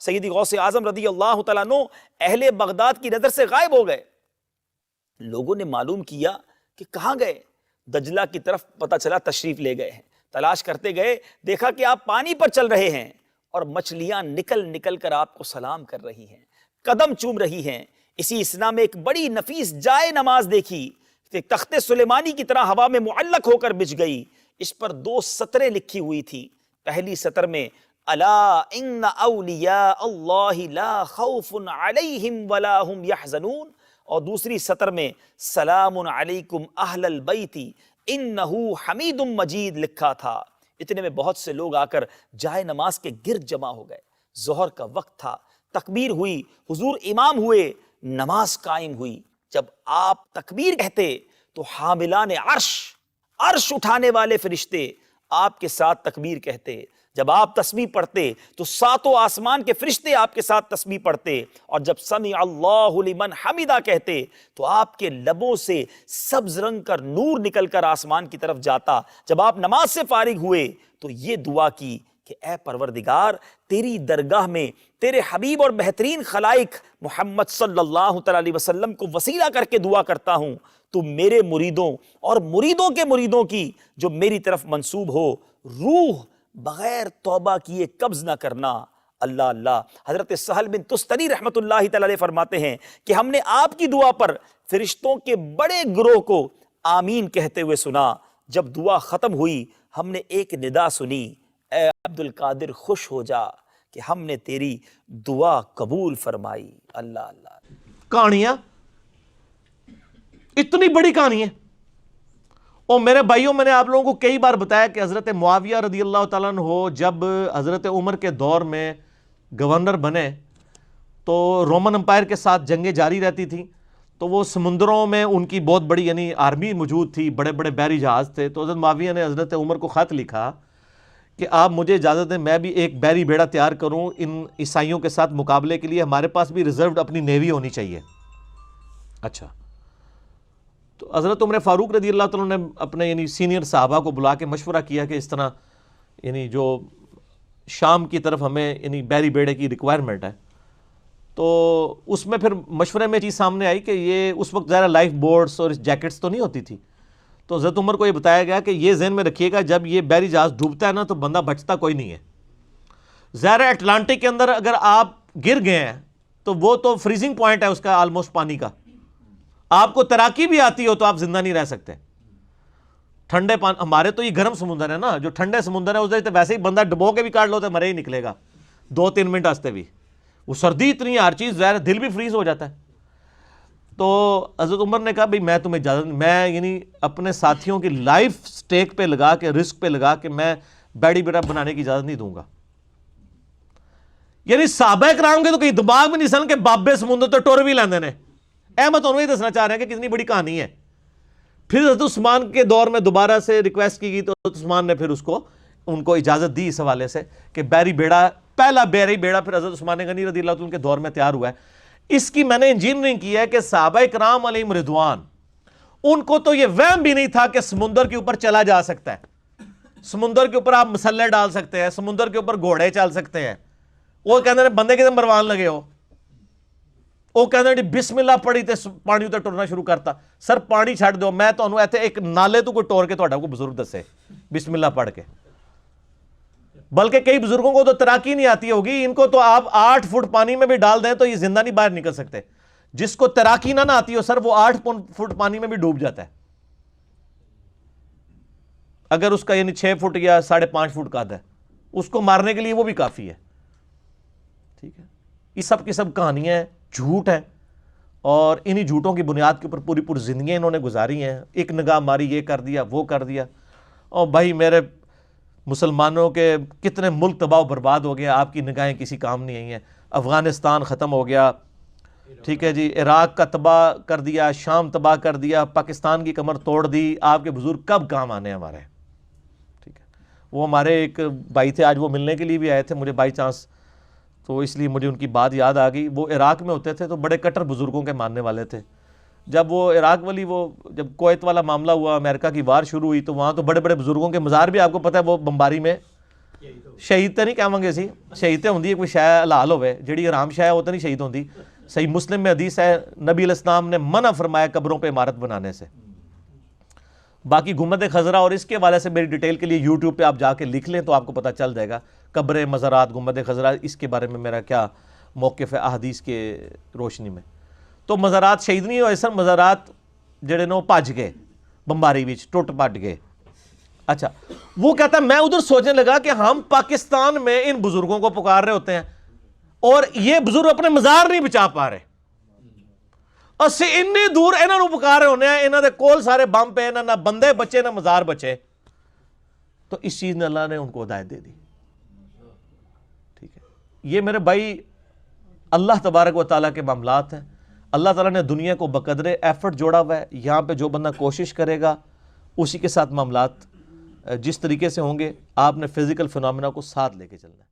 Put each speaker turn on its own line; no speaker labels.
سیدی غوث اعظم رضی اللہ تعالیٰ عنہ اہل بغداد کی نظر سے غائب ہو گئے۔ لوگوں نے معلوم کیا کہ کہاں گئے، دجلہ کی طرف پتہ چلا تشریف لے گئے ہیں۔ تلاش کرتے گئے، دیکھا کہ آپ پانی پر چل رہے ہیں اور مچھلیاں نکل نکل کر آپ کو سلام کر رہی ہیں، قدم چوم رہی ہیں۔ اسی اسنا میں ایک بڑی نفیس جائے نماز دیکھی کہ تخت سلیمانی کی طرح ہوا میں معلق ہو کر بچھ گئی۔ اس پر 2 سطریں لکھی ہوئی تھی۔ پہلی سطر میں الا ان اولیاء اللہ لا خوف علیہم ولا هم یحزنون، اور دوسری سطر میں سلام علیکم اہل البیت انہ حمید مجید لکھا تھا۔ اتنے میں بہت سے لوگ آ کر جائے نماز کے گرد جمع ہو گئے۔ ظہر کا وقت تھا، تکبیر ہوئی، حضور امام ہوئے، نماز قائم ہوئی۔ جب آپ تکبیر کہتے تو حاملان عرش اٹھانے والے فرشتے آپ کے ساتھ تکبیر کہتے۔ جب آپ تسبیح پڑھتے تو 7 آسمان کے فرشتے آپ کے ساتھ تسبیح پڑھتے، اور جب سمع اللہ لمن حمدہ کہتے تو آپ کے لبوں سے سبز رنگ کا نور نکل کر آسمان کی طرف جاتا۔ جب آپ نماز سے فارغ ہوئے تو یہ دعا کی کہ اے پروردگار، تیری درگاہ میں تیرے حبیب اور بہترین خلائق محمد صلی اللہ تعالی علیہ وسلم کو وسیلہ کر کے دعا کرتا ہوں، تو میرے مریدوں اور مریدوں کے مریدوں کی جو میری طرف منسوب ہو، روح بغیر توبہ کیے قبض نہ کرنا۔ اللہ اللہ۔ حضرت سہل بن تستری رحمت اللہ تعالی علیہ فرماتے ہیں کہ ہم نے آپ کی دعا پر فرشتوں کے بڑے گروہ کو آمین کہتے ہوئے سنا۔ جب دعا ختم ہوئی ہم نے ایک ندا سنی، اے عبد القادر خوش ہو جا کہ ہم نے تیری دعا قبول فرمائی۔ اللہ اللہ۔
کہانیاں اتنی بڑی کہانی ہے۔ اور میرے بھائیوں، میں نے آپ لوگوں کو کئی بار بتایا کہ حضرت معاویہ رضی اللہ تعالیٰ عنہ جب حضرت عمر کے دور میں گورنر بنے تو رومن امپائر کے ساتھ جنگیں جاری رہتی تھیں، تو وہ سمندروں میں ان کی بہت بڑی یعنی آرمی موجود تھی، بڑے بڑے بحری جہاز تھے۔ تو حضرت معاویہ نے حضرت عمر کو خط لکھا کہ آپ مجھے اجازت دیں میں بھی ایک بحری بیڑا تیار کروں ان عیسائیوں کے ساتھ مقابلے کے لیے، ہمارے پاس بھی ریزروڈ اپنی نیوی ہونی چاہیے۔ اچھا، تو حضرت عمر فاروق رضی اللہ تعالیٰ نے اپنے یعنی سینئر صحابہ کو بلا کے مشورہ کیا کہ اس طرح یعنی جو شام کی طرف ہمیں یعنی بحری بیڑے کی ریکوائرمنٹ ہے۔ تو اس میں پھر مشورے میں چیز سامنے آئی کہ یہ اس وقت ظاہر لائف بورڈز اور جیکٹس تو نہیں ہوتی تھی، تو حضرت عمر کو یہ بتایا گیا کہ یہ ذہن میں رکھیے گا جب یہ بحری جہاز ڈوبتا ہے نا تو بندہ بچتا کوئی نہیں ہے۔ ظاہر اٹلانٹک کے اندر اگر آپ گر گئے ہیں تو وہ تو فریزنگ پوائنٹ ہے اس کا آلموسٹ پانی کا، آپ کو تیراکی بھی آتی ہو تو آپ زندہ نہیں رہ سکتے۔ ٹھنڈے پانی، ہمارے تو یہ گرم سمندر ہے نا، جو ٹھنڈے سمندر ہے اس ویسے ہی بندہ ڈبو کے بھی کاٹ لو تو مرے ہی نکلے گا 2-3 منٹ واسطے بھی۔ وہ سردی اتنی ہے، ہر چیز ظاہر دل بھی فریز ہو جاتا ہے۔ تو حضرت عمر نے کہا بھئی میں تمہیں اجازت، میں یعنی اپنے ساتھیوں کی لائف سٹیک پہ لگا کے، رسک پہ لگا کے میں بیڑی بیڑا بنانے کی اجازت نہیں دوں گا۔ یعنی صحابہ کرام کے تو کہیں دماغ بھی نہیں سن کہ بابے سمندر تو ٹور بھی لیندے نے۔ احمد انہوں ہی دسنا چاہ رہے ہیں کہ کتنی بڑی کہانی ہے۔ پھر حضرت عثمان کے دور میں دوبارہ سے ریکویسٹ کی گئی تو حضرت عثمان نے پھر ان کو اجازت دی اس حوالے سے کہ بحری بیڑا، پہلا بحری بیڑا پھر حضرت عثمان غنی رضی اللہ عنہ کے دور میں تیار ہوا ہے۔ اس کی میں نے انجینئرنگ کی ہے کہ صحابہ کرام علیہم رضوان، ان کو تو یہ وہم بھی نہیں تھا کہ سمندر کے اوپر چلا جا سکتا ہے، سمندر کے اوپر آپ مسلح ڈال سکتے ہیں، سمندر کے اوپر گھوڑے چل سکتے ہیں۔ وہ کہتے ہیں بندے کے مروان لگے ہو، وہ کہتے ہیں بسم اللہ پڑھی تے پانی اتنے ٹرنا شروع کرتا۔ سر پانی چھڑ دو، میں تو ایتھے ایک نالے تو کوئی ٹور کے تھوڑا کوئی بزرگ دسے بسم اللہ پڑھ کے۔ بلکہ کئی بزرگوں کو تو تیراکی نہیں آتی ہوگی، ان کو تو آپ 8 فٹ پانی میں بھی ڈال دیں تو یہ زندہ نہیں باہر نکل سکتے۔ جس کو تیراکی نہ آتی ہو سر، وہ 8 فٹ پانی میں بھی ڈوب جاتا ہے، اگر اس کا یعنی 6 فٹ یا 5.5 فٹ قد ہے، اس کو مارنے کے لیے وہ بھی کافی ہے۔ ٹھیک ہے، یہ سب کی سب کہانیاں ہیں، جھوٹ ہیں، اور انہی جھوٹوں کی بنیاد کے اوپر پوری پوری زندگیاں انہوں نے گزاری ہیں۔ ایک نگاہ ماری، یہ کر دیا وہ کر دیا، اور بھائی میرے مسلمانوں کے کتنے ملک تباہ و برباد ہو گیا، آپ کی نگاہیں کسی کام نہیں آئی ہیں۔ افغانستان ختم ہو گیا، ٹھیک ہے جی، عراق کا تباہ کر دیا، شام تباہ کر دیا، پاکستان کی کمر توڑ دی۔ آپ کے بزرگ کب کام آنے ہمارے؟ ٹھیک ہے، وہ ہمارے ایک بھائی تھے، آج وہ ملنے کے لیے بھی آئے تھے مجھے بائی چانس، تو اس لیے مجھے ان کی بات یاد آ گئی۔ وہ عراق میں ہوتے تھے تو بڑے کٹر بزرگوں کے ماننے والے تھے۔ جب وہ عراق والی جب کویت والا معاملہ ہوا، امریکہ کی وار شروع ہوئی، تو وہاں تو بڑے بڑے بزرگوں کے مزار بھی آپ کو پتہ ہے وہ بمباری میں ਸ਼ਹੀਦ ਤੇ ਨਹੀਂ ਕਹਾਂਗੇ ਅਸੀਂ, ਸ਼ਹੀਦ ਤੇ ਹੁੰਦੀ ਹੈ ਕੋਈ ਸ਼ੈ ਹਲਾਲ ਹੋਵੇ, ਜਿਹੜੀ ਹਰਾਮ ਸ਼ੈ ਉਹ ਤਾਂ نہیں شہید ہوتی. صحیح مسلم میں حدیث ہے نبی علیہ السلام نے منع فرمایا قبروں پہ عمارت بنانے سے. باقی گنبد خضرا اور اس کے حوالے سے میری ڈیٹیل کے لیے یوٹیوب پہ آپ جا کے لکھ لیں تو آپ کو پتہ چل جائے گا قبر مزارات گنبد خضرا اس کے بارے میں میرا کیا موقف ہے احادیث کے روشنی میں. تو مزارات شہید نہیں ہوئے سر, مزارات جڑے نو بھج گئے بمباری وچ ٹوٹ پٹ گئے. اچھا وہ کہتا ہے میں ادھر سوچنے لگا کہ ہم پاکستان میں ان بزرگوں کو پکار رہے ہوتے ہیں اور یہ بزرگ اپنے مزار نہیں بچا پا رہے, اسی انی دور انہاں نو پکار رہے ہونے ہیں, انہاں دے کول سارے بم پہ, نہ بندے بچے نہ مزار بچے. تو اس چیز نے اللہ نے ان کو ہدایت دے دی. ٹھیک ہے, یہ میرے بھائی اللہ تبارک و تعالیٰ کے معاملات ہیں. اللہ تعالیٰ نے دنیا کو بقدر ایفرٹ جوڑا ہوا ہے. یہاں پہ جو بندہ کوشش کرے گا اسی کے ساتھ معاملات جس طریقے سے ہوں گے, آپ نے فزیکل فنامنا کو ساتھ لے کے چلنا ہے.